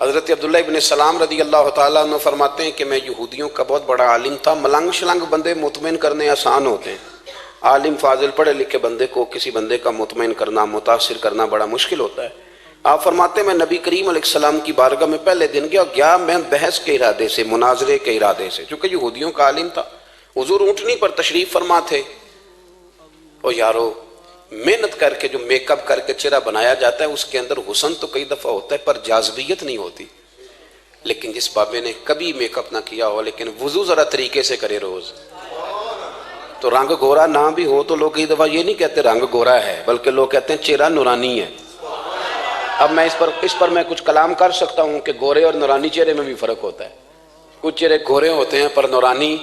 حضرت عبداللہ ابن سلام رضی اللہ تعالیٰ عنہ فرماتے ہیں کہ میں یہودیوں کا بہت بڑا عالم تھا۔ ملنگ شلنگ بندے مطمئن کرنے آسان ہوتے ہیں، عالم فاضل پڑھے لکھے بندے کو کسی بندے کا مطمئن کرنا، متاثر کرنا بڑا مشکل ہوتا ہے۔ آپ فرماتے ہیں میں نبی کریم علیہ السلام کی بارگاہ میں پہلے دن گیا میں بحث کے ارادے سے، مناظرے کے ارادے سے، چونکہ یہودیوں کا عالم تھا۔ حضور اونٹنی پر تشریف فرما تھے۔ او یارو، محنت کر کے جو میک اپ کر کے چہرہ بنایا جاتا ہے اس کے اندر حسن تو کئی دفعہ ہوتا ہے پر جاذبیت نہیں ہوتی۔ لیکن جس بابے نے کبھی میک اپ نہ کیا ہو لیکن وضو ذرا طریقے سے کرے روز، تو رنگ گورا نہ بھی ہو تو لوگ کئی دفعہ یہ نہیں کہتے رنگ گورا ہے، بلکہ لوگ کہتے ہیں چہرہ نورانی ہے۔ اب میں اس پر میں کچھ کلام کر سکتا ہوں کہ گورے اور نورانی چہرے میں بھی فرق ہوتا ہے۔ کچھ چہرے گورے ہوتے ہیں پر نورانی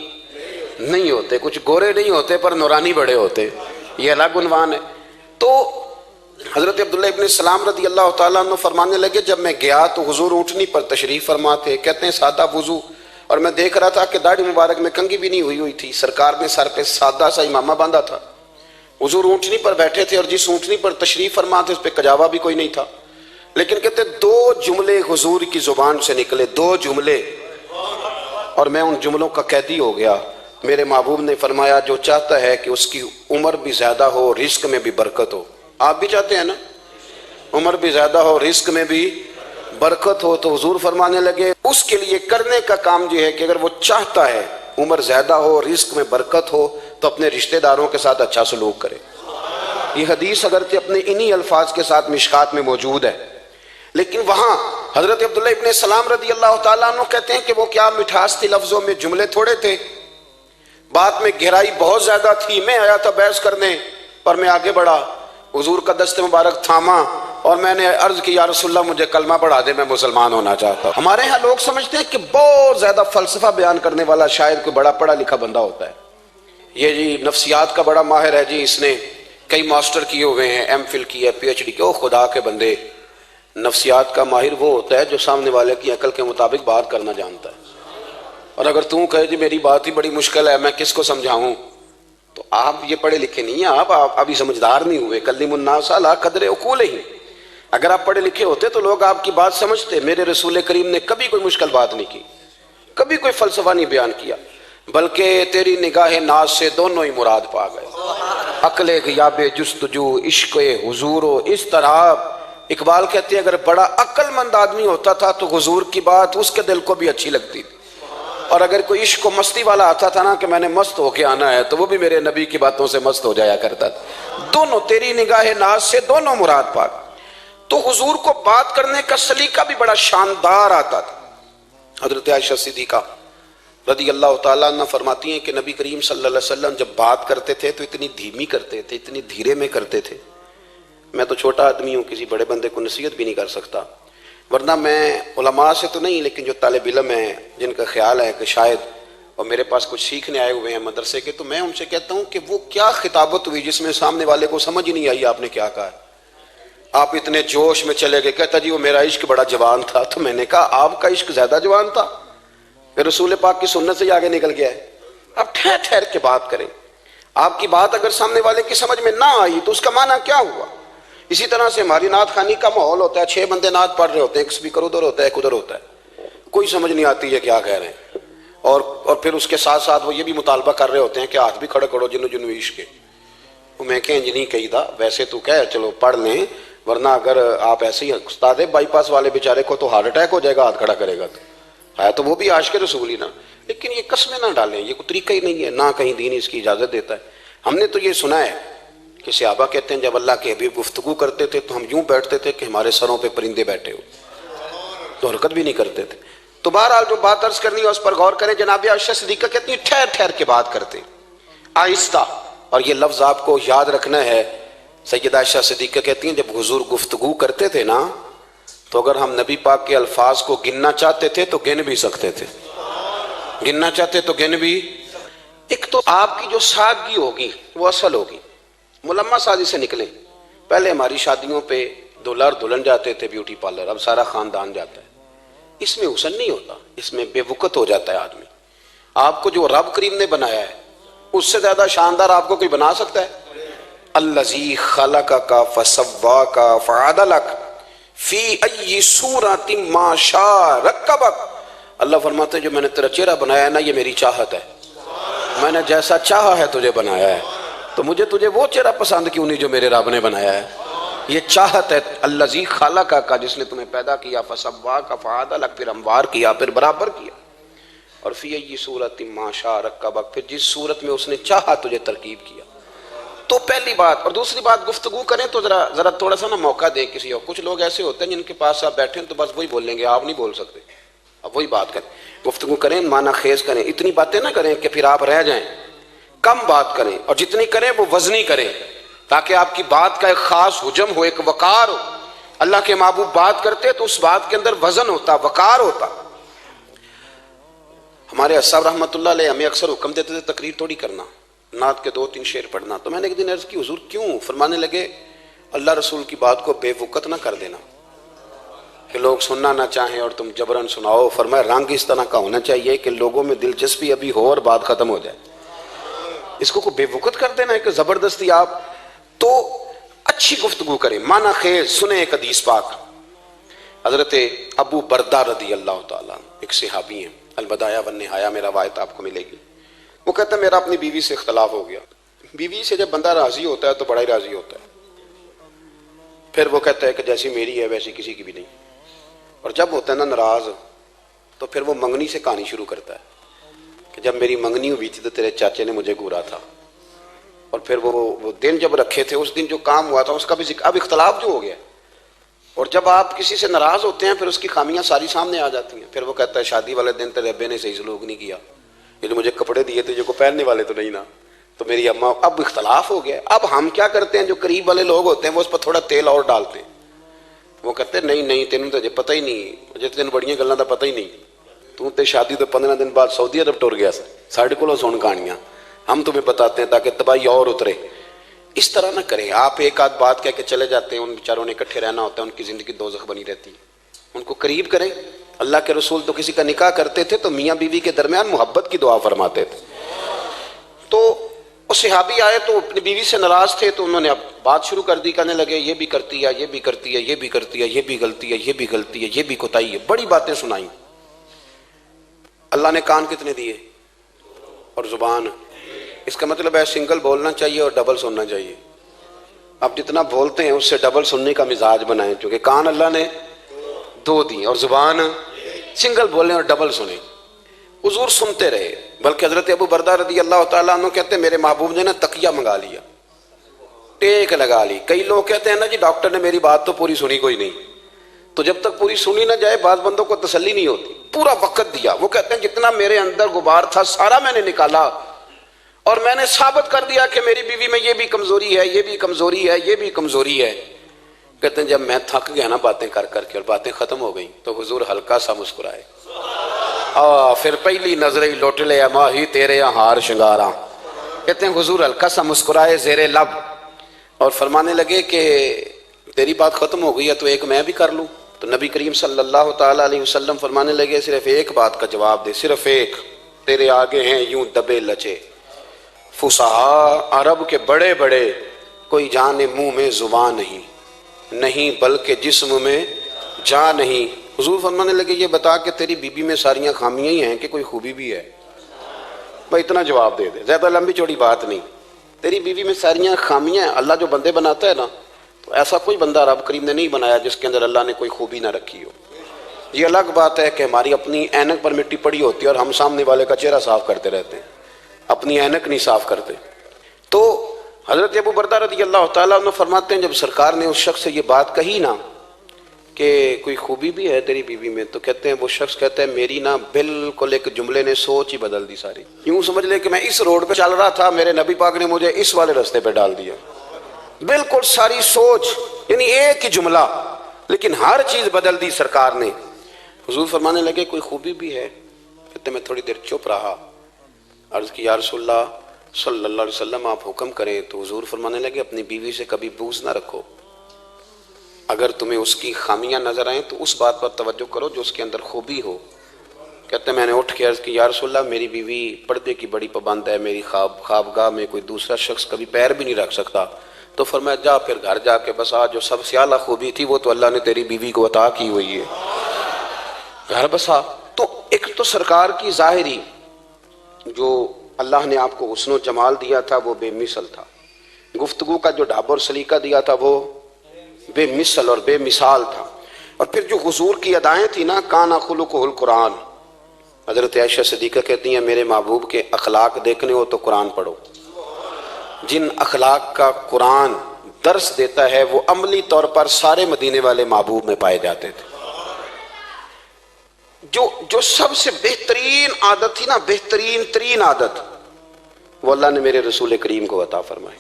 نہیں ہوتے، کچھ گورے نہیں ہوتے پر نورانی بڑے ہوتے، یہ الگ عنوان ہے۔ تو حضرت عبداللہ ابن سلام رضی اللہ تعالیٰ عنہ فرمانے لگے جب میں گیا تو حضور اونٹنی پر تشریف فرما تھے، کہتے ہیں سادہ وضو، اور میں دیکھ رہا تھا کہ داڑھی مبارک میں کنگھی بھی نہیں ہوئی تھی، سرکار نے سر پہ سادہ سا امامہ باندھا تھا۔ حضور اونٹنی پر بیٹھے تھے اور جس اونٹنی پر تشریف فرما تھے اس پہ کجاوا بھی کوئی نہیں تھا، لیکن کہتے دو جملے حضور کی زبان سے نکلے، دو جملے، اور میں ان جملوں کا قیدی ہو گیا۔ میرے محبوب نے فرمایا جو چاہتا ہے کہ اس کی عمر بھی زیادہ ہو، رزق میں بھی برکت ہو، آپ بھی چاہتے ہیں نا عمر بھی زیادہ ہو، رزق میں بھی برکت ہو، تو حضور فرمانے لگے اس کے لیے کرنے کا کام یہ ہے کہ اگر وہ چاہتا ہے عمر زیادہ ہو، رزق میں برکت ہو، تو اپنے رشتہ داروں کے ساتھ اچھا سلوک کرے۔ یہ حدیث اگرچہ اپنے انہی الفاظ کے ساتھ مشکات میں موجود ہے، لیکن وہاں حضرت عبداللہ ابن سلام رضی اللہ تعالیٰ عنہ کہتے ہیں کہ وہ کیا مٹھاس تھی لفظوں میں، جملے تھوڑے تھے، بات میں گہرائی بہت زیادہ تھی۔ میں آیا تھا بحث کرنے پر میں آگے بڑھا، حضور کا دست مبارک تھاما اور میں نے عرض کی یا رسول اللہ مجھے کلمہ پڑھا دے، میں مسلمان ہونا چاہتا ہوں۔ ہمارے ہاں لوگ سمجھتے ہیں کہ بہت زیادہ فلسفہ بیان کرنے والا شاید کوئی بڑا پڑھا لکھا بندہ ہوتا ہے، یہ جی نفسیات کا بڑا ماہر ہے جی، اس نے کئی ماسٹر کیے ہوئے ہیں، ایم فل کی ہے، پی ایچ ڈی کی۔ او خدا کے بندے، نفسیات کا ماہر وہ ہوتا ہے جو سامنے والے کی عقل کے مطابق بات کرنا جانتا ہے، اور اگر تم کہے جی میری بات ہی بڑی مشکل ہے میں کس کو سمجھاؤں، تو آپ یہ پڑھے لکھے نہیں ہیں، آپ ابھی سمجھدار نہیں ہوئے۔ کلم الناس علی قدر عقولہم، اگر آپ پڑھے لکھے ہوتے تو لوگ آپ کی بات سمجھتے۔ میرے رسول کریم نے کبھی کوئی مشکل بات نہیں کی، کبھی کوئی فلسفہ نہیں بیان کیا، بلکہ تیری نگاہ ناز سے دونوں ہی مراد پا گئے، عقل غیاب جستجو، عشق حضور و اضطراب۔ اقبال کہتے ہیں اگر بڑا عقل مند آدمی ہوتا تھا تو حضور کی بات اس کے دل کو بھی اچھی لگتی تھی، اور اگر کوئی عشق و مستی والا آتا تھا نا کہ میں نے مست ہو کے آنا ہے تو وہ بھی میرے نبی کی باتوں سے مست ہو جایا کرتا تھا۔ دونوں تیری نگاہ ناز سے دونوں مراد پا گئے۔ تو حضور کو بات کرنے کا سلیقہ بھی بڑا شاندار آتا تھا۔ حضرت عائشہ صدیقہ رضی اللہ تعالیٰ عنہ فرماتی ہیں کہ نبی کریم صلی اللہ علیہ وسلم جب بات کرتے تھے تو اتنی دھیمی کرتے تھے، اتنی دھیرے میں کرتے تھے، میں تو چھوٹا آدمی ہوں، کسی بڑے بندے کو نصیحت بھی نہیں کر سکتا، ورنہ میں علماء سے تو نہیں لیکن جو طالب علم ہیں جن کا خیال ہے کہ شاید اور میرے پاس کچھ سیکھنے آئے ہوئے ہیں مدرسے کے، تو میں ان سے کہتا ہوں کہ وہ کیا خطابت ہوئی جس میں سامنے والے کو سمجھ ہی نہیں آئی آپ نے کیا کہا ہے۔ آپ اتنے جوش میں چلے گئے، کہتا جی وہ میرا عشق بڑا جوان تھا، تو میں نے کہا آپ کا عشق زیادہ جوان تھا، پھر رسول پاک کی سنت سے ہی آگے نکل گیا ہے۔ اب ٹھہر ٹھہر کے بات کریں، آپ کی بات اگر سامنے والے کی سمجھ میں نہ آئی تو اس کا معنی کیا ہوا؟ اسی طرح سے ہماری نعت خوانی کا ماحول ہوتا ہے، 6 بندے نعت پڑھ رہے ہوتے ہیں، ایک اسپیکر ادھر ہوتا ہے ایک ادھر ہوتا ہے، کوئی سمجھ نہیں آتی ہے کیا کہہ رہے ہیں، اور پھر اس کے ساتھ ساتھ وہ یہ بھی مطالبہ کر رہے ہوتے ہیں کہ ہاتھ بھی کھڑے کرو جنو جنو عشق کے۔ میں کہیں جی نہیں کہی تھا، ویسے تو کہہ چلو پڑھ لیں، ورنہ اگر آپ ایسے ہی استاد بائی پاس والے بیچارے کو تو ہارٹ اٹیک ہو جائے گا ہاتھ کھڑا کرے گا، تو ہے تو وہ بھی عاشق رسول ہی نا، لیکن یہ قسمیں نہ ڈالیں، یہ کوئی طریقہ ہی نہیں ہے، نہ کہیں دین اس کی اجازت دیتا ہے۔ ہم نے تو یہ سنا ہے کہ صحابہ کہتے ہیں جب اللہ کے حبیب گفتگو کرتے تھے تو ہم یوں بیٹھتے تھے کہ ہمارے سروں پہ پرندے بیٹھے ہو، تو حرکت بھی نہیں کرتے تھے۔ تو بہرحال جو بات عرض کرنی ہے اس پر غور کریں۔ جناب عائشہ صدیقہ کہتی ہیں ٹھہر ٹھہر کے بات کرتے آہستہ، اور یہ لفظ آپ کو یاد رکھنا ہے۔ سیدہ عائشہ صدیقہ کہتی ہیں جب حضور گفتگو کرتے تھے نا تو اگر ہم نبی پاک کے الفاظ کو گننا چاہتے تھے تو گن بھی سکتے تھے، گننا چاہتے تو گن بھی۔ ایک تو آپ کی جو سادگی ہوگی وہ اصل ہوگی، ملمہ سازی سے نکلیں۔ پہلے ہماری شادیوں پہ دلہا اور دلہن جاتے تھے بیوٹی پارلر، اب سارا خاندان جاتا ہے۔ اس میں حسن نہیں ہوتا، اس میں بے وقت ہو جاتا ہے آدمی۔ آپ کو جو رب کریم نے بنایا ہے اس سے زیادہ شاندار آپ کو کوئی بنا سکتا ہے؟ الذی خلقک فسواک فعدلک فی ای صورت ما شاء رکبک، اللہ فرماتے ہیں جو میں نے تیرا چہرہ بنایا ہے نا یہ میری چاہت ہے، میں نے جیسا چاہا ہے تجھے بنایا ہے، تو مجھے تجھے وہ چہرہ پسند کیوں نہیں جو میرے رب نے بنایا ہے؟ یہ چاہت ہے الذی خلقک کا، جس نے تمہیں پیدا کیا، فسواک فعدلک، پھر ہموار کیا، پھر برابر کیا، اور فی ای صورت ما شاء رکبک، پھر جس صورت میں اس نے چاہا تجھے ترکیب کیا۔ تو پہلی بات، اور دوسری بات گفتگو کریں تو ذرا تھوڑا سا نا موقع دیں کسی اور۔ کچھ لوگ ایسے ہوتے ہیں جن کے پاس آپ بیٹھیں تو بس وہی بولیں گے، آپ نہیں بول سکتے، اب وہی بات کریں، گفتگو کریں، معنی خیز کریں، اتنی باتیں نہ کریں کہ پھر آپ رہ جائیں، کم بات کریں، اور جتنی کریں وہ وزنی کریں تاکہ آپ کی بات کا ایک خاص حجم ہو، ایک وقار ہو۔ اللہ کے محبوب بات کرتے تو اس بات کے اندر وزن ہوتا، وقار ہوتا۔ ہمارے صاحب رحمۃ اللہ علیہ ہمیں اکثر حکم دیتے تھے تقریر تھوڑی کرنا، نعت کے 2-3 شعر پڑھنا، تو میں نے ایک دن عرض کی حضور کیوں؟ فرمانے لگے اللہ رسول کی بات کو بے وقت نہ کر دینا کہ لوگ سننا نہ چاہیں اور تم جبراً سناؤ، فرمایا رنگ اس طرح کا ہونا چاہیے کہ لوگوں میں دلچسپی ابھی ہو اور بات ختم ہو جائے، اس کو بے وقت کر دینا ہے کہ زبردستی آپ۔ تو اچھی گفتگو کریں، معنی خیز سنیں۔ ایک حدیث پاک حضرت ابو بردہ رضی اللہ تعالیٰ ایک صحابی ہیں، البدایہ والنہایہ میں روایت آپ کو ملے گی، وہ کہتا ہے میرا اپنی بیوی سے اختلاف ہو گیا۔ بیوی سے جب بندہ راضی ہوتا ہے تو بڑا ہی راضی ہوتا ہے، پھر وہ کہتا ہے کہ جیسی میری ہے ویسی کسی کی بھی نہیں، اور جب ہوتا ہے نا ناراض تو پھر وہ منگنی سے کہانی شروع کرتا ہے کہ جب میری منگنی ہوئی تھی تو تیرے چاچے نے مجھے گورا تھا، اور پھر وہ دن جب رکھے تھے اس دن جو کام ہوا تھا اس کا بھی ذکر، اب اختلاف جو ہو گیا، اور جب آپ کسی سے ناراض ہوتے ہیں پھر اس کی خامیاں ساری سامنے آ جاتی ہیں۔ پھر وہ کہتا ہے شادی والے دن تیرے ابے نے صحیح سلوک نہیں کیا، یہ جو مجھے کپڑے دیے تھے جو کو پہننے والے تو نہیں نا، تو میری اماں، اب اختلاف ہو گیا۔ اب ہم کیا کرتے ہیں، جو قریب والے لوگ ہوتے ہیں وہ اس پر تھوڑا تیل اور ڈالتے ہیں، وہ کہتے ہیں نہیں تینوں تو پتہ ہی نہیں، مجھے تین بڑیاں گلاں دا پتہ ہی نہیں، تو تے شادی تو 15 دن بعد سعودی عرب ٹر گیا، ساڑھے کو سن کہانیاں ہم تمہیں بتاتے ہیں تاکہ تباہی اور اترے۔ اس طرح نہ کریں، آپ ایک آدھ بات کہہ کے چلے جاتے ہیں، ان بیچاروں نے اکٹھے رہنا ہوتا ہے، ان کی زندگی دوزخ بنی رہتی ہے، ان کو قریب کریں۔ اللہ کے رسول تو کسی کا نکاح کرتے تھے تو میاں بیوی کے درمیان محبت کی دعا فرماتے تھے۔ تو وہ صحابی آئے تو اپنی بیوی سے ناراض تھے، تو انہوں نے اب بات شروع کر دی، کہنے لگے یہ بھی کرتی ہے، یہ بھی کرتی ہے، یہ بھی کرتی ہے، یہ بھی غلطی ہے، یہ بھی غلطی ہے، یہ بھی کوتاہی ہے، بڑی باتیں سنائیں۔ اللہ نے کان کتنے دیے اور زبان، اس کا مطلب ہے سنگل بولنا چاہیے اور ڈبل سننا چاہیے۔ آپ جتنا بولتے ہیں اس سے ڈبل سننے کا مزاج بنائیں، کیونکہ کان اللہ نے 2 دی اور زبان سنگل بولیں اور ڈبل سنیں۔ حضور سنتے رہے، بلکہ حضرت ابو بردہ رضی اللہ تعالیٰ عنہ کہتے ہیں میرے محبوب نے نا تکیہ منگا لیا، ٹیک لگا لی۔ کئی لوگ کہتے ہیں نا جی ڈاکٹر نے میری بات تو پوری سنی کوئی نہیں، تو جب تک پوری سنی نہ جائے بعض بندوں کو تسلی نہیں ہوتی، پورا وقت دیا۔ وہ کہتے ہیں جتنا میرے اندر غبار تھا سارا میں نے نکالا، اور میں نے ثابت کر دیا کہ میری بیوی میں یہ بھی کمزوری ہے، یہ بھی کمزوری ہے، یہ بھی کمزوری ہے۔ کہتے ہیں جب میں تھک گیا نا باتیں کر کر کے اور باتیں ختم ہو گئیں تو حضور ہلکا سا مسکرائے، پھر پہلی نظر ہی لوٹ لے ماہی تیرے ہار شنگاراں۔ کہتے ہیں حضور ہلکا سا مسکرائے زیر لب اور فرمانے لگے کہ تیری بات ختم ہو گئی ہے تو ایک میں بھی کر لوں۔ تو نبی کریم صلی اللہ تعالیٰ علیہ وسلم فرمانے لگے صرف ایک بات کا جواب دے، صرف ایک، تیرے آگے ہیں یوں دبے لچے فصحا عرب کے بڑے بڑے، کوئی جانے منہ میں زبان نہیں بلکہ جسم میں جان نہیں۔ حضور فرمانے لگے یہ بتا کہ تیری بیوی میں ساریاں خامیاں ہی ہیں کہ کوئی خوبی بھی ہے؟ بھائی اتنا جواب دے دے، زیادہ لمبی چوڑی بات نہیں، تیری بیوی میں ساریاں خامیاں ہیں۔ اللہ جو بندے بناتا ہے نا تو ایسا کوئی بندہ رب کریم نے نہیں بنایا جس کے اندر اللہ نے کوئی خوبی نہ رکھی ہو۔ یہ الگ بات ہے کہ ہماری اپنی اینک پر مٹی پڑی ہوتی ہے اور ہم سامنے والے کا چہرہ صاف کرتے رہتے ہیں، اپنی اینک نہیں صاف کرتے۔ تو حضرت ابو بردہ رضی اللہ تعالیٰ عنہ فرماتے ہیں جب سرکار نے اس شخص سے یہ بات کہی نا کہ کوئی خوبی بھی ہے تیری بیوی میں، تو کہتے ہیں وہ شخص کہتا ہے میری نا بالکل ایک جملے نے سوچ ہی بدل دی ساری۔ یوں سمجھ لے کہ میں اس روڈ پہ چل رہا تھا، میرے نبی پاک نے مجھے اس والے رستے پہ ڈال دیا، بالکل ساری سوچ، یعنی ایک ہی جملہ لیکن ہر چیز بدل دی سرکار نے۔ حضور فرمانے لگے کوئی خوبی بھی ہے؟ کہتے میں تھوڑی دیر چپ رہا، عرض کی یا رسول اللہ صلی اللہ علیہ وسلم آپ حکم کریں۔ تو حضور فرمانے لگے اپنی بیوی سے کبھی بغض نہ رکھو، اگر تمہیں اس کی خامیاں نظر آئیں تو اس بات پر توجہ کرو جو اس کے اندر خوبی ہو۔ کہتے ہیں میں نے اٹھ کے عرض کی یا رسول اللہ میری بیوی پردے کی بڑی پابند ہے، میری خوابگاہ میں کوئی دوسرا شخص کبھی پیر بھی نہیں رکھ سکتا، تو فرمایا جا پھر گھر جا کے بسا، جو سب سے اعلیٰ خوبی تھی وہ تو اللہ نے تیری بیوی کو عطا کی ہوئی ہے، گھر بسا۔ تو ایک تو سرکار کی ظاہری جو اللہ نے آپ کو حسن و جمال دیا تھا وہ بے مثل تھا، گفتگو کا جو ڈھاب اور سلیقہ دیا تھا وہ بے مثل اور بے مثال تھا، اور پھر جو حضور کی ادائیں تھی نا، کانا خلقہ القرآن۔ حضرت عائشہ صدیقہ کہتی ہیں میرے محبوب کے اخلاق دیکھنے ہو تو قرآن پڑھو، جن اخلاق کا قرآن درس دیتا ہے وہ عملی طور پر سارے مدینے والے محبوب میں پائے جاتے تھے۔ جو سب سے بہترین عادت تھی نا، بہترین ترین عادت، وہ اللہ نے میرے رسول کریم کو عطا فرمائی۔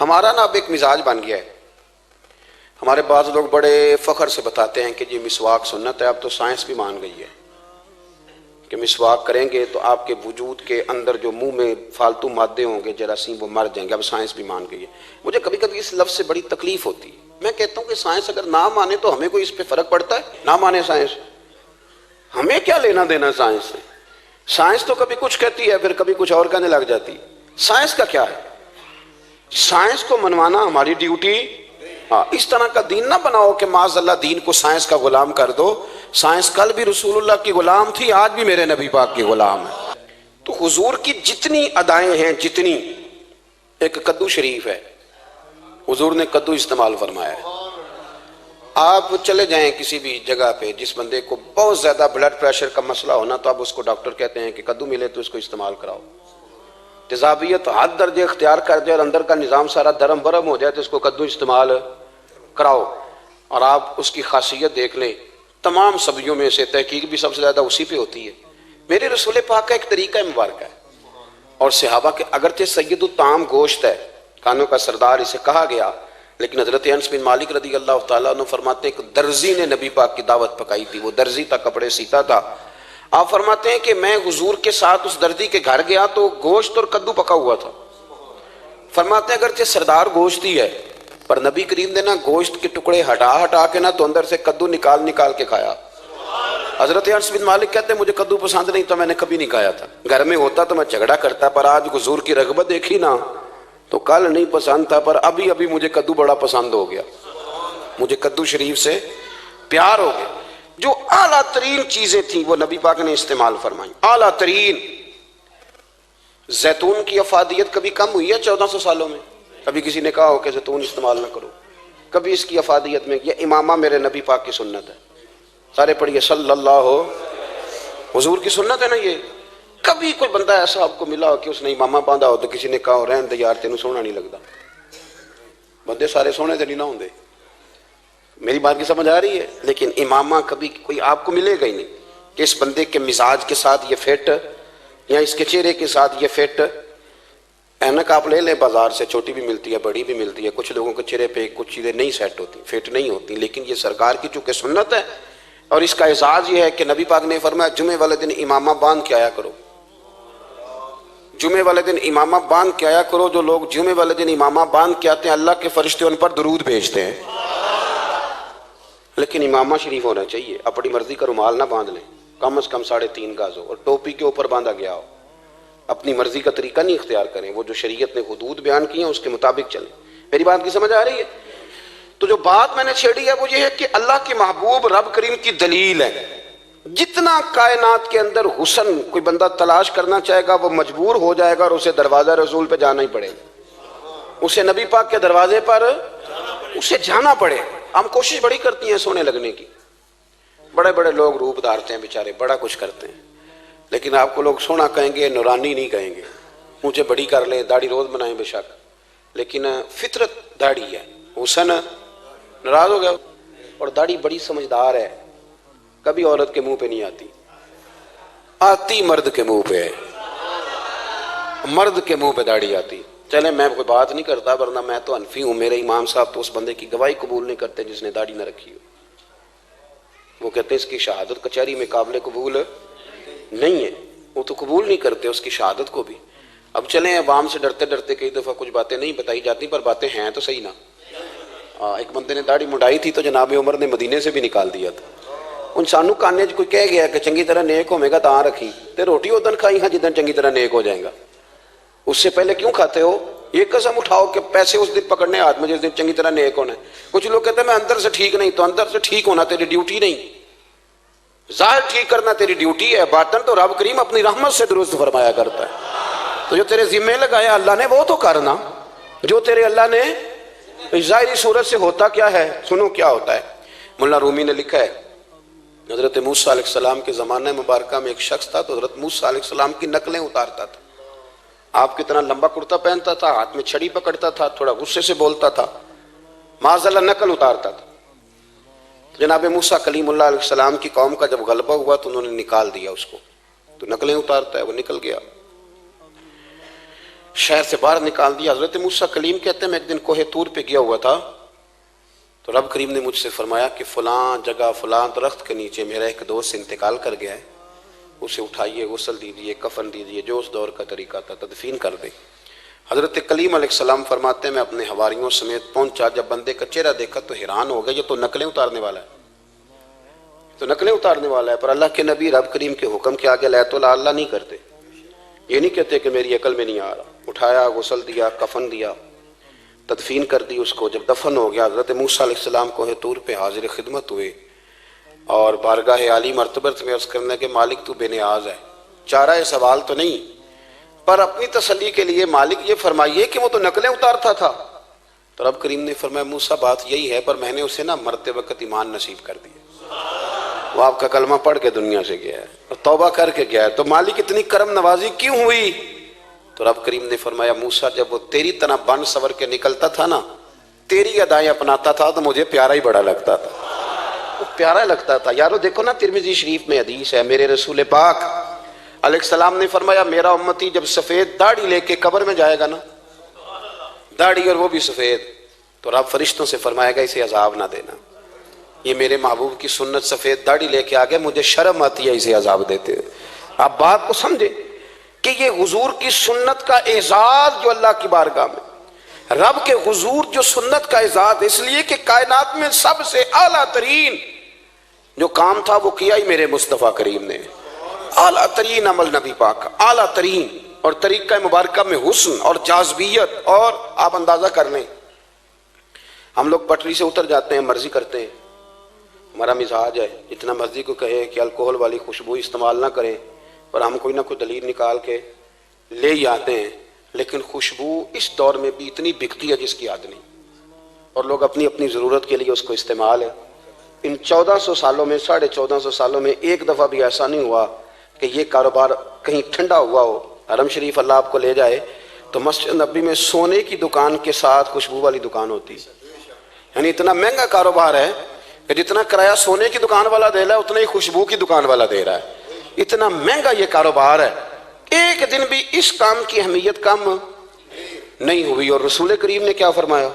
ہمارا نا اب ایک مزاج بن گیا ہے، ہمارے بعض لوگ بڑے فخر سے بتاتے ہیں کہ یہ مسواک سنت ہے، اب تو سائنس بھی مان گئی ہے کہ مسواک کریں گے تو آپ کے وجود کے اندر جو منہ میں فالتو مادے ہوں گے جراثیم وہ مر جائیں گے، اب سائنس بھی مان گئی ہے۔ مجھے کبھی کبھی اس لفظ سے بڑی تکلیف ہوتی ہے، میں کہتا ہوں کہ سائنس اگر نہ مانے تو ہمیں کوئی اس پہ فرق پڑتا ہے؟ نہ مانے سائنس، ہمیں کیا لینا دینا سائنس سے؟ سائنس تو کبھی کچھ کہتی ہے پھر کبھی کچھ اور کہنے لگ جاتی ہے، سائنس کا کیا ہے؟ سائنس کو منوانا ہماری ڈیوٹی۔ ہاں، اس طرح کا دین نہ بناؤ کہ معاذ اللہ دین کو سائنس کا غلام کر دو۔ سائنس کل بھی رسول اللہ کی غلام تھی، آج بھی میرے نبی پاک کی غلام ہے۔ تو حضور کی جتنی ادائیں ہیں، جتنی، ایک کدو شریف ہے، حضور نے کدو استعمال فرمایا ہے۔ آپ چلے جائیں کسی بھی جگہ پہ، جس بندے کو بہت زیادہ بلڈ پریشر کا مسئلہ ہونا تو اب اس کو ڈاکٹر کہتے ہیں کہ کدو ملے تو اس کو استعمال کراؤ۔ تیزابیت حد درجے اختیار کر جائے اور اندر کا نظام سارا درم برم ہو جائے تو اس کو کدو استعمال کراؤ۔ اور آپ اس کی خاصیت دیکھ لیں، تمام سبزیوں میں سے تحقیق بھی سب سے زیادہ اسی پہ ہوتی ہے۔ میرے رسول پاک کا ایک طریقہ مبارک ہے، اور صحابہ کے اگرچہ سید الطعام گوشت ہے، کانوں کا سردار اسے کہا گیا، لیکن حضرت انس بن مالک رضی اللہ تعالیٰ عنہ فرماتے ہیں کہ درزی نے نبی پاک کی دعوت پکائی تھی، وہ درزی تھا، کپڑے سیتا تھا۔ آپ فرماتے ہیں کہ میں حضور کے ساتھ اس درزی کے گھر گیا تو گوشت اور کدو پکا ہوا تھا۔ فرماتے ہیں اگرچہ سردار گوشت ہی ہے پر نبی کریم نے نا گوشت کے ٹکڑے ہٹا ہٹا کے نا تو اندر سے کدو نکال نکال کے کھایا۔ حضرت انس بن مالک کہتے ہیں مجھے کدو پسند نہیں تو میں نے کبھی نہیں کھایا تھا، گھر میں ہوتا تو میں جھگڑا کرتا، پر آج حضور کی رغبت دیکھی نا تو کل نہیں پسند تھا پر ابھی مجھے کدو بڑا پسند ہو گیا، مجھے کدو شریف سے پیار ہو گیا۔ جو اعلیٰ ترین چیزیں تھیں وہ نبی پاک نے استعمال فرمائی، اعلیٰ ترین۔ زیتون کی افادیت کبھی کم ہوئی ہے 1400 سالوں میں؟ کبھی کسی نے کہا ہو کہ زیتون استعمال نہ کرو؟ کبھی اس کی افادیت میں؟ یہ امامہ میرے نبی پاک کی سنت ہے، سارے پڑھیے صلی اللہ ہو، حضور کی سنت ہے نا یہ۔ کبھی کوئی بندہ ایسا آپ کو ملا ہو کہ اس نے امامہ باندھا ہو تو کسی نے کہا ہو رہن دے یار تینوں سونا نہیں لگتا؟ بندے سارے سونے تے نہیں نہ ہوندے، میری بات کی سمجھ آ رہی ہے؟ لیکن امامہ کبھی کوئی آپ کو ملے گا ہی نہیں کہ اس بندے کے مزاج کے ساتھ یہ فٹ یا اس کے چہرے کے ساتھ یہ فٹ۔ اینک آپ لے لیں بازار سے، چھوٹی بھی ملتی ہے بڑی بھی ملتی ہے، کچھ لوگوں کے چہرے پہ کچھ چیزیں نہیں سیٹ ہوتی، فٹ نہیں ہوتی، لیکن یہ سرکار کی چونکہ سنت ہے اور اس کا اعزاز یہ ہے کہ نبی پاک نے فرمایا جمعے والے دن امامہ باندھ کے آیا کرو، جمعے والے دن امامہ باندھ کے آیا کرو۔ جو لوگ جمعے والے دن امامہ باندھ کے آتے ہیں اللہ کے فرشتے ان پر درود بھیجتے ہیں، لیکن امامہ شریف ہونا چاہیے، اپنی مرضی کا رومال نہ باندھ لیں، کم از کم 3.5 گز ہو اور ٹوپی کے اوپر باندھا گیا ہو، اپنی مرضی کا طریقہ نہیں اختیار کریں، وہ جو شریعت نے حدود بیان کی ہیں اس کے مطابق چلیں۔ میری بات کی سمجھ آ رہی ہے؟ تو جو بات میں نے چھیڑی ہے وہ یہ ہے کہ اللہ کے محبوب رب کریم کی دلیل ہے۔ جتنا کائنات کے اندر حسن کوئی بندہ تلاش کرنا چاہے گا وہ مجبور ہو جائے گا اور اسے دروازہ رسول پہ جانا ہی پڑے گا، اسے نبی پاک کے دروازے پر اسے جانا پڑے۔ ہم کوشش بڑی کرتی ہیں سونے لگنے کی، بڑے بڑے لوگ روپ دھارتے ہیں بیچارے، بڑا کچھ کرتے ہیں، لیکن آپ کو لوگ سونا کہیں گے، نورانی نہیں کہیں گے۔ مجھے بڑی کر لیں، داڑھی روز بنائیں بے شک، لیکن فطرت داڑھی ہے، حسن ناراض ہو گیا۔ اور داڑھی بڑی سمجھدار ہے، کبھی عورت کے منہ پہ نہیں آتی، آتی مرد کے منہ پہ ہے، مرد کے منہ پہ داڑھی آتی۔ چلے میں کوئی بات نہیں کرتا ورنہ میں تو حنفی ہوں، میرے امام صاحب تو اس بندے کی گواہی قبول نہیں کرتے جس نے داڑھی نہ رکھی ہو، وہ کہتے ہیں اس کی شہادت کچہری میں قابل قبول نہیں ہے، وہ تو قبول نہیں کرتے اس کی شہادت کو بھی۔ اب چلیں عوام سے ڈرتے ڈرتے کئی دفعہ کچھ باتیں نہیں بتائی جاتی پر باتیں ہیں تو صحیح نا۔ ایک بندے نے داڑھی مڈائی تھی تو جناب عمر نے مدینے سے بھی نکال دیا تھا۔ ان سانو کانے کوئی کہہ گیا کہ چنگی طرح نیک ہوے گا تاں رکھی تے روٹی ادن کھائی ہاں جدن چنگی طرح نیک ہو جائے گا، اس سے پہلے کیوں کھاتے ہو؟ یہ قسم اٹھاؤ کہ پیسے اس دن پکڑنے ہاتھ میں جس دن چنگی طرح نیک ہونا ہے. کچھ لوگ کہتے ہیں میں اندر سے ٹھیک نہیں. تو اندر سے ٹھیک ہونا تیری ڈیوٹی نہیں, ظاہر ٹھیک کرنا تیری ڈیوٹی ہے, باطن تو رب کریم اپنی رحمت سے درست فرمایا کرتا ہے. تو جو تیرے ذمہ لگایا اللہ نے وہ تو کرنا, جو تیرے اللہ نے. ظاہری صورت سے ہوتا کیا ہے, سنو کیا ہوتا ہے. مولانا رومی نے لکھا ہے حضرت موسیٰ علیہ السلام کے زمانہ مبارکہ میں ایک شخص تھا, تو حضرت موسیٰ علیہ السلام کی نقلیں اتارتا تھا. آپ کتنا لمبا کرتا پہنتا تھا, ہاتھ میں چھڑی پکڑتا تھا, تھوڑا غصے سے بولتا تھا, معاذ اللہ نقل اتارتا تھا. جناب موسیٰ کلیم اللہ علیہ السلام کی قوم کا جب غلبہ ہوا تو انہوں نے نکال دیا اس کو, تو نقلیں اتارتا ہے, وہ نکل گیا, شہر سے باہر نکال دیا. حضرت موسیٰ کلیم کہتے ہیں میں ایک دن کوہ طور پہ گیا ہوا تھا, تو رب کریم نے مجھ سے فرمایا کہ فلاں جگہ فلاں درخت کے نیچے میرا ایک دوست انتقال کر گیا ہے, اسے اٹھائیے, غسل دیجیے, کفن دیجیے, جو اس دور کا طریقہ تھا, تدفین کر دیں. حضرت کلیم علیہ السلام فرماتے ہیں میں اپنے حواریوں سمیت پہنچا, جب بندے کا چہرہ دیکھا تو حیران ہو گیا, یہ تو نقلیں اتارنے والا ہے, تو نقلیں اتارنے والا ہے. پر اللہ کے نبی رب کریم کے حکم کے آگے لا تو لا اللہ نہیں کرتے. یہ نہیں کہتے کہ میری عقل میں نہیں آ رہا. اٹھایا, غسل دیا, کفن دیا, تدفین کر دی اس کو. جب دفن ہو گیا حضرت موسیٰ علیہ السلام کوہ طور پہ حاضر خدمت ہوئے اور بارگاہ عالی مرتبت میں عرض کرنے کے مالک تو بے نیاز ہے, چارہ سوال تو نہیں, پر اپنی تسلی کے لیے مالک یہ فرمائیے کہ وہ تو نقلیں اتارتا تھا. تو رب کریم نے فرمایا موسیٰ بات یہی ہے, پر میں نے اسے مرتے وقت ایمان نصیب کر دیا. وہ آپ کا کلمہ پڑھ کے دنیا سے گیا ہے اور توبہ کر کے گیا ہے, تو مالک اتنی کرم نوازی کیوں ہوئی؟ تو رب کریم نے فرمایا موسیٰ جب وہ تیری طرح بن سور کے نکلتا تھا نا, تیری ادائیں اپناتا تھا, تو مجھے پیارا ہی بڑا لگتا تھا, وہ پیارا لگتا تھا. یارو دیکھو نا ترمذی شریف میں حدیث ہے, میرے رسول پاک علیہ السلام نے فرمایا میرا امتی جب سفید داڑھی لے کے قبر میں جائے گا نا, داڑھی اور وہ بھی سفید, تو رب فرشتوں سے فرمائے گا اسے عذاب نہ دینا, یہ میرے محبوب کی سنت سفید داڑھی لے کے آگے, مجھے شرم آتی ہے اسے عذاب دیتے. آپ بات کو سمجھے کہ یہ حضور کی سنت کا اعزاز جو اللہ کی بارگاہ میں, رب کے حضور جو سنت کا اعزاز, اس لیے کہ کائنات میں سب سے اعلیٰ ترین جو کام تھا وہ کیا ہی میرے مصطفیٰ کریم نے. اعلیٰ ترین عمل نبی پاک, اعلیٰ ترین, اور طریقہ مبارکہ میں حسن اور جاذبیت. اور آپ اندازہ کر لیں, ہم لوگ پٹری سے اتر جاتے ہیں, مرضی کرتے ہیں, ہمارا مزاج ہے جتنا مرضی کو کہے کہ الکوہل والی خوشبو استعمال نہ کریں, پر ہم کوئی نہ کوئی دلیل نکال کے لے ہی آتے ہیں. لیکن خوشبو اس دور میں بھی اتنی بکتی ہے جس کی حد نہیں, اور لوگ اپنی اپنی ضرورت کے لیے اس کو استعمال ہے. ان 1400 سالوں میں 1450 سالوں میں ایک دفعہ بھی ایسا نہیں ہوا کہ یہ کاروبار کہیں ٹھنڈا ہوا ہو. حرم شریف اللہ آپ کو لے جائے تو مسجد نبی میں سونے کی دکان کے ساتھ خوشبو والی دکان ہوتی, یعنی اتنا مہنگا کاروبار ہے کہ جتنا کرایہ سونے کی دکان والا دے رہا ہے اتنا ہی خوشبو کی دکان والا دے رہا ہے. اتنا مہنگا یہ کاروبار ہے, ایک دن بھی اس کام کی اہمیت کم نہیں ہوئی. اور رسول کریم نے کیا فرمایا,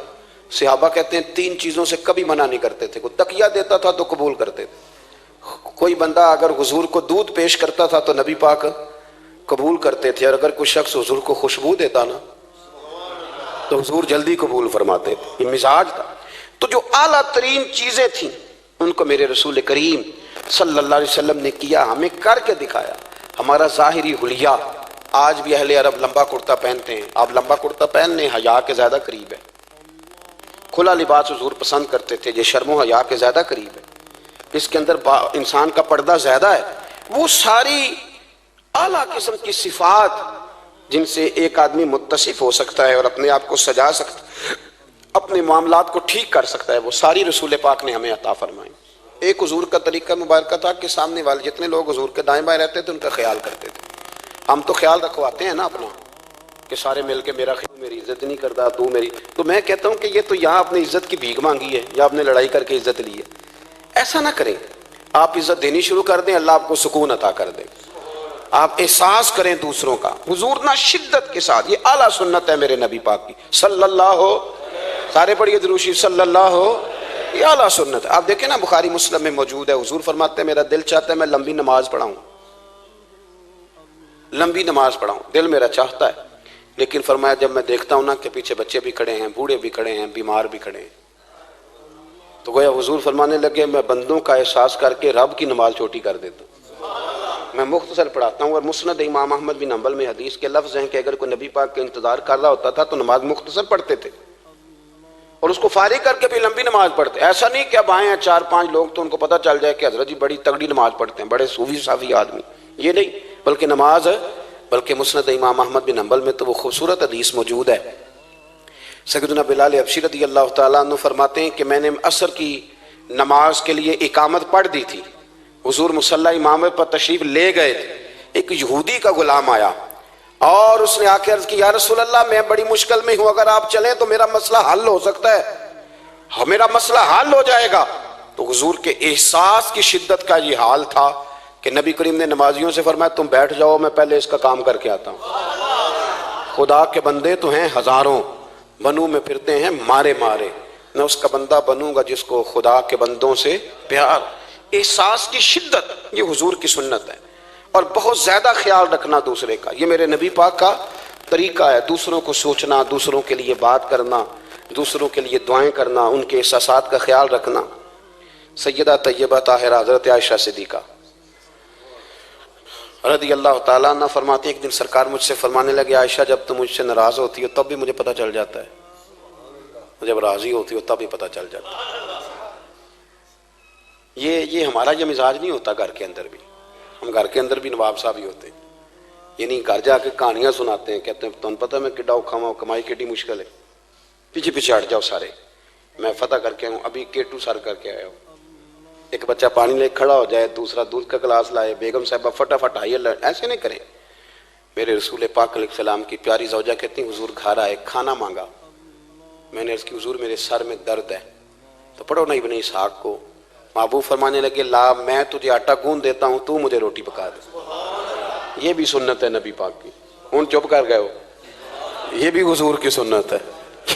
صحابہ کہتے ہیں 3 چیزوں سے کبھی منع نہیں کرتے تھے. کوئی تکیہ دیتا تھا تو قبول کرتے تھے, کوئی بندہ اگر حضور کو دودھ پیش کرتا تھا تو نبی پاک قبول کرتے تھے, اور اگر کوئی شخص حضور کو خوشبو دیتا نا تو حضور جلدی قبول فرماتے تھے. یہ مزاج تھا. تو جو اعلیٰ ترین چیزیں تھیں ان کو میرے رسول کریم صلی اللہ علیہ وسلم نے کیا, ہمیں کر کے دکھایا. ہمارا ظاہری حلیہ, آج بھی اہل عرب لمبا کرتا پہنتے ہیں, آپ لمبا کرتا پہننے حیا کے زیادہ قریب ہے. کھلا لباس حضور پسند کرتے تھے, یہ شرم و حیا کے زیادہ قریب ہے, اس کے اندر انسان کا پردہ زیادہ ہے. وہ ساری اعلیٰ قسم کی صفات جن سے ایک آدمی متصف ہو سکتا ہے اور اپنے آپ کو سجا سکتا ہے, اپنے معاملات کو ٹھیک کر سکتا ہے, وہ ساری رسول پاک نے ہمیں عطا فرمائی. ایک حضور کا طریقہ مبارکہ تھا کہ سامنے والے جتنے لوگ حضور کے دائیں بائیں رہتے تھے ان کا خیال کرتے تھے. ہم تو خیال رکھواتے ہیں نا اپنا کہ سارے مل کے میری عزت نہیں کرتا, تو میری. تو میں کہتا ہوں کہ یہ تو یہاں اپنی عزت کی بھیک مانگی ہے یا آپ نے لڑائی کر کے عزت لی ہے. ایسا نہ کریں, آپ عزت دینی شروع کر دیں, اللہ آپ کو سکون عطا کر دے. آپ احساس کریں دوسروں کا. حضور نہ شدت کے ساتھ, یہ اعلیٰ سنت ہے میرے نبی پاک کی صلی اللہ, سارے پڑھیے درود شریف صلی اللہ, یہ اعلیٰ سنت ہے. آپ دیکھیں نا بخاری مسلم میں موجود ہے, حضور فرماتے ہیں میرا دل چاہتا ہے میں لمبی نماز پڑھاؤں, لمبی نماز پڑھاؤں, دل میرا چاہتا ہے. لیکن فرمایا جب میں دیکھتا ہوں نا کہ پیچھے بچے بھی کھڑے ہیں, بوڑھے بھی کھڑے ہیں, بیمار بھی کھڑے ہیں, تو گویا حضور فرمانے لگے میں بندوں کا احساس کر کے رب کی نماز چھوٹی کر دیتا ہوں. میں مختصر پڑھاتا ہوں، اور مسند امام احمد بن حنبل میں حدیث کے لفظ ہیں کہ اگر کوئی نبی پاک کا انتظار کر رہا ہوتا تھا تو نماز مختصر پڑھتے تھے اور اس کو فارغ کر کے بھی لمبی نماز پڑھتے. ایسا نہیں کہ اب آئے ہیں 4-5 لوگ تو ان کو پتہ چل جائے کہ حضرت جی بڑی تگڑی نماز پڑھتے ہیں، بڑے صوفی صافی آدمی، یہ نہیں، بلکہ نماز ہے. بلکہ مسند امام احمد بن حنبل میں تو وہ خوبصورت حدیث موجود ہے. سیدنا بلال حبشی رضی اللہ تعالیٰ عنہ فرماتے ہیں کہ میں نے عصر کی نماز کے لیے اقامت پڑھ دی تھی، حضور مصلی امامت پر تشریف لے گئے تھے، ایک یہودی کا غلام آیا اور اس نے آ کے عرض کی یا رسول اللہ میں بڑی مشکل میں ہوں، اگر آپ چلیں تو میرا مسئلہ حل ہو سکتا ہے، میرا مسئلہ حل ہو جائے گا. تو حضور کے احساس کی شدت کا یہ حال تھا کہ نبی کریم نے نمازیوں سے فرمایا تم بیٹھ جاؤ، میں پہلے اس کا کام کر کے آتا ہوں. خدا کے بندے تو ہیں ہزاروں، بنو میں پھرتے ہیں مارے مارے، میں اس کا بندہ بنوں گا جس کو خدا کے بندوں سے پیار. احساس کی شدت یہ حضور کی سنت ہے، اور بہت زیادہ خیال رکھنا دوسرے کا، یہ میرے نبی پاک کا طریقہ ہے. دوسروں کو سوچنا، دوسروں کے لیے بات کرنا، دوسروں کے لیے دعائیں کرنا، ان کے احساسات کا خیال رکھنا. سیدہ طیبہ طاہرہ حضرت عائشہ صدیقہ رضی اللہ تعالیٰ عنہ فرماتی ایک دن سرکار مجھ سے فرمانے لگے عائشہ جب تم مجھ سے ناراض ہوتی ہو تب بھی مجھے پتہ چل جاتا ہے، جب راضی ہوتی ہو تب بھی پتہ چل جاتا ہے. یہ ہمارا یہ مزاج نہیں ہوتا گھر کے اندر بھی، ہم گھر کے اندر بھی نواب صاحب ہی ہوتے ہیں، یہ نہیں گھر جا کے کہانیاں سناتے ہیں، کہتے ہیں تمہیں پتہ میں کڈا اوکھا ہوں، کمائی کیڈی مشکل ہے، پیچھے پیچھے ہٹ جاؤ سارے، میں فتح کر کے ہوں، ابھی K2 سر کر کے آیا ہوں. ایک بچہ پانی لے کھڑا ہو جائے، دوسرا دودھ کا گلاس لائے، بیگم صاحبہ فٹافٹ آئیے، ایسے نہیں کریں. میرے رسول پاک علیہ السلام کی پیاری زوجہ کہتی ہیں حضور گھر آئے، کھانا مانگا، میں نے عرض کی حضور میرے سر میں درد ہے، تو پڑھو نا ابن اسحاق کو. محبوب فرمانے لگے لا میں تجھے آٹا گوندھ دیتا ہوں، تو مجھے روٹی پکا دے. یہ بھی سنت ہے نبی پاک کی. ان چپ کر گئے ہو، یہ بھی حضور کی سنت ہے،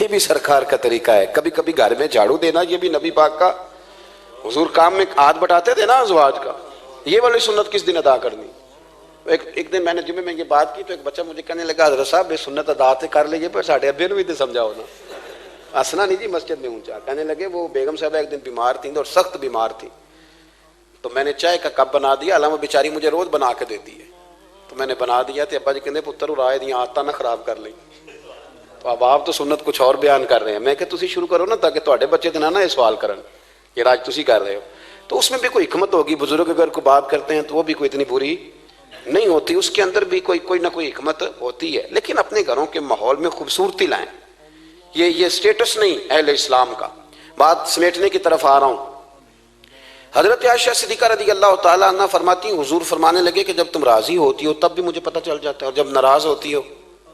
یہ بھی سرکار کا طریقہ ہے. کبھی کبھی گھر میں جھاڑو دینا یہ بھی نبی پاک کا، حضور کام میں ہاتھ بٹاتے تھے نا ازواج کا. یہ والی سنت کس دن ادا کرنی. ایک دن میں نے جمعے میں یہ بات کی تو ایک بچہ مجھے کہنے لگا حضرت صاحب یہ سنت ادا سے کر لیجیے پر ساڑھے ابے نے بھی تو سمجھاؤ نا. ہنسنا نہیں جی مسجد میں اونچا. کہنے لگے وہ بیگم صاحبہ ایک دن بیمار تھیں اور سخت بیمار تھی، تو میں نے چائے کا کپ بنا دیا، حالانکہ وہ بیچاری مجھے روز بنا کے دیتی ہے، تو میں نے بنا دیا تو ابا جی کہتے پتر رائے دیا آتا نہ خراب کر لیں. تو اب آپ تو سنت کچھ اور بیان کر رہے ہیں. میں کہ تسی شروع کرو نا تاکہ تواڈے بچے نہ یہ سوال کرن یہ راج تسی کر رہے ہو. تو اس میں بھی کوئی حکمت ہوگی. بزرگ اگر کوئی بات کرتے ہیں تو وہ بھی کوئی اتنی بری نہیں ہوتی، اس کے اندر بھی کوئی نہ کوئی حکمت ہوتی ہے. لیکن اپنے گھروں کے ماحول میں خوبصورتی لائیں. یہ سٹیٹس نہیں اہل اسلام کا. بات سمیٹنے کی طرف آ رہا ہوں. حضرت عائشہ صدیقہ رضی اللہ تعالیٰ عنہ فرماتی ہیں حضور فرمانے لگے کہ جب تم راضی ہوتی ہو تب بھی مجھے پتہ چل جاتا ہے اور جب ناراض ہوتی ہو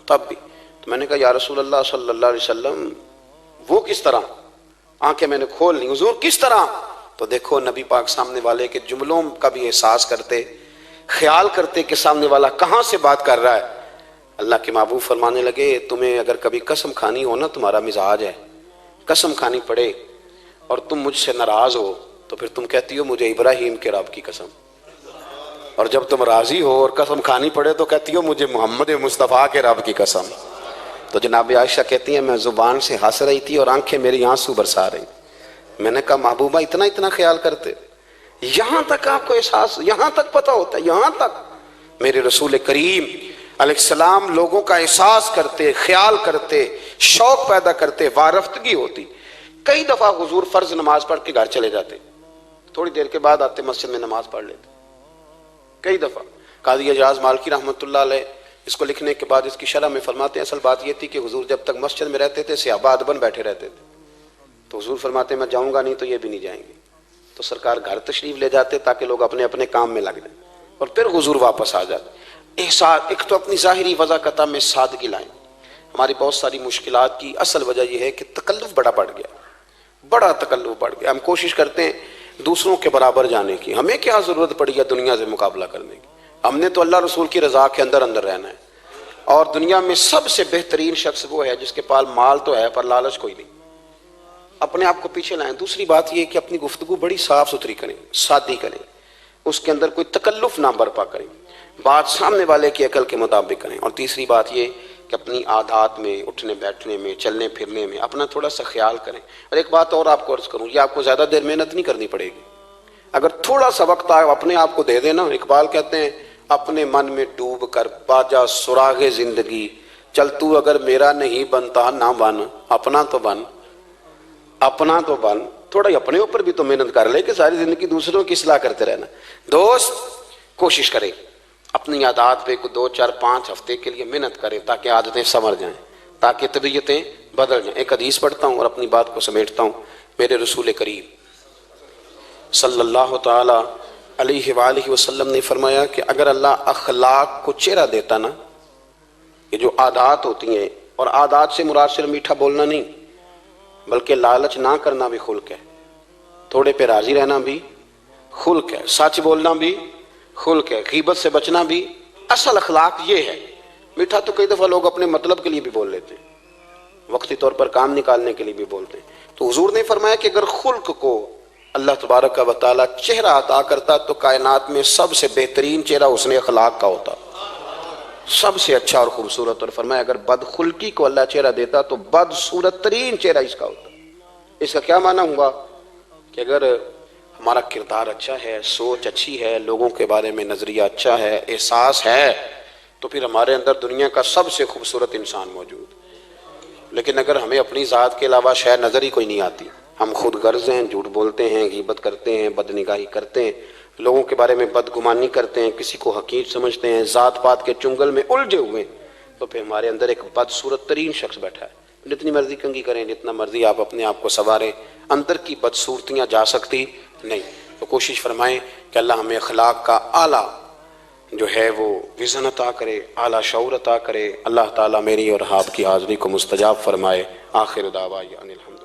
تب بھی. تو میں نے کہا یا رسول اللہ صلی اللہ علیہ وسلم وہ کس طرح؟ آنکھیں میں نے کھول لی. حضور کس طرح؟ تو دیکھو نبی پاک سامنے والے کے جملوں کا بھی احساس کرتے، خیال کرتے کہ سامنے والا کہاں سے بات کر رہا ہے. اللہ کے محبوب فرمانے لگے تمہیں اگر کبھی قسم کھانی ہو نا، تمہارا مزاج ہے قسم کھانی پڑے اور تم مجھ سے ناراض ہو تو پھر تم کہتی ہو مجھے ابراہیم کے رب کی قسم، اور جب تم راضی ہو اور قسم کھانی پڑے تو کہتی ہو مجھے محمد مصطفیٰ کے رب کی قسم. تو جناب عائشہ کہتی ہیں میں زبان سے ہنس رہی تھی اور آنکھیں میری آنسو برسا رہی. میں نے کہا محبوبہ اتنا خیال کرتے، یہاں تک آپ کو احساس، یہاں تک پتہ ہوتا ہے، یہاں تک میرے رسول کریم علیہ السلام لوگوں کا احساس کرتے، خیال کرتے، شوق پیدا کرتے، وارفتگی ہوتی. کئی دفعہ حضور فرض نماز پڑھ کے گھر چلے جاتے، تھوڑی دیر کے بعد آتے مسجد میں نماز پڑھ لیتے. کئی دفعہ قاضی اعجاز مالکی رحمۃ اللہ علیہ اس کو لکھنے کے بعد اس کی شرح میں فرماتے ہیں اصل بات یہ تھی کہ حضور جب تک مسجد میں رہتے تھے صحابہ ادباً بیٹھے رہتے تھے، تو حضور فرماتے ہیں میں جاؤں گا نہیں تو یہ بھی نہیں جائیں گے. تو سرکار گھر تشریف لے جاتے تاکہ لوگ اپنے اپنے کام میں لگ جائیں اور پھر حضور واپس آ جاتے. احساس ایک تو اپنی ظاہری وضاحت میں سادگی لائیں. ہماری بہت ساری مشکلات کی اصل وجہ یہ ہے کہ تکلف بڑا بڑھ گیا، بڑا تکلف بڑھ گیا. ہم کوشش کرتے ہیں دوسروں کے برابر جانے کی. ہمیں کیا ضرورت پڑی ہے دنیا سے مقابلہ کرنے کی؟ ہم نے تو اللہ رسول کی رضا کے اندر رہنا ہے. اور دنیا میں سب سے بہترین شخص وہ ہے جس کے پاس مال تو ہے پر لالچ کوئی نہیں. اپنے آپ کو پیچھے لائیں. دوسری بات یہ کہ اپنی گفتگو بڑی صاف ستھری کریں، سادی کریں، اس کے اندر کوئی تکلف نہ برپا کریں، بات سامنے والے کی عقل کے مطابق کریں. اور تیسری بات یہ کہ اپنی عادات میں، اٹھنے بیٹھنے میں، چلنے پھرنے میں اپنا تھوڑا سا خیال کریں. اور ایک بات اور آپ کو عرض کروں، یہ آپ کو زیادہ دیر محنت نہیں کرنی پڑے گی. اگر تھوڑا سا وقت آپ اپنے آپ کو دے دیں نا، اقبال کہتے ہیں اپنے من میں ڈوب کر باجا سراغ زندگی، چل تو اگر میرا نہیں بنتا نہ بن، اپنا تو بن، اپنا تو بن، تھوڑا اپنے اوپر بھی تو محنت کر لے کہ ساری زندگی دوسروں کی اصلاح کرتے رہنا۔ دوست کوشش کرے اپنی عادات پہ 2 4 5 ہفتے کے لیے محنت کرے تاکہ عادتیں سنور جائیں، تاکہ طبیعتیں بدل جائیں۔ ایک حدیث پڑھتا ہوں اور اپنی بات کو سمیٹتا ہوں۔ میرے رسول کریم صلی اللہ تعالی علیہ وآلہ وسلم نے فرمایا کہ اگر اللہ اخلاق کو چہرہ دیتا نا، یہ جو عادات ہوتی ہیں، اور عادات سے مراد صرف میٹھا بولنا نہیں بلکہ لالچ نہ کرنا بھی خلق ہے، تھوڑے پہ راضی رہنا بھی خلق ہے، سچ بولنا بھی خلق ہے، غیبت سے بچنا بھی اصل اخلاق یہ ہے۔ میٹھا تو کئی دفعہ لوگ اپنے مطلب کے لیے بھی بول لیتے ہیں، وقتی طور پر کام نکالنے کے لیے بھی بولتے ہیں۔ تو حضور نے فرمایا کہ اگر خلق کو اللہ تبارک و تعالی چہرہ عطا کرتا تو کائنات میں سب سے بہترین چہرہ حسن اخلاق کا ہوتا، سب سے اچھا اور خوبصورت۔ اور فرمایا اگر بدخلقی کو اللہ چہرہ دیتا تو بدصورت ترین چہرہ اس کا ہوتا۔ اس کا کیا معنی ہوا کہ اگر ہمارا کردار اچھا ہے، سوچ اچھی ہے، لوگوں کے بارے میں نظریہ اچھا ہے، احساس ہے، تو پھر ہمارے اندر دنیا کا سب سے خوبصورت انسان موجود۔ لیکن اگر ہمیں اپنی ذات کے علاوہ شاید نظر ہی کوئی نہیں آتی، ہم خود غرض ہیں، جھوٹ بولتے ہیں، غیبت کرتے ہیں، بدنگاہی کرتے ہیں، لوگوں کے بارے میں بدگمانی کرتے ہیں، کسی کو حقیر سمجھتے ہیں، ذات پات کے چنگل میں الجھے ہوئے ہیں، تو پھر ہمارے اندر ایک بدصورت ترین شخص بیٹھا ہے۔ جتنی مرضی کنگھی کریں، جتنا مرضی آپ اپنے آپ کو سنواریں، اندر کی بدصورتیاں جا سکتی نہیں۔ تو کوشش فرمائیں کہ اللہ ہمیں اخلاق کا اعلیٰ جو ہے وہ وژن عطا کرے، اعلیٰ شعور عطا کرے۔ اللہ تعالیٰ میری اور آپ کی حاضری کو مستجاب فرمائے۔ آخر دعوانا الحمد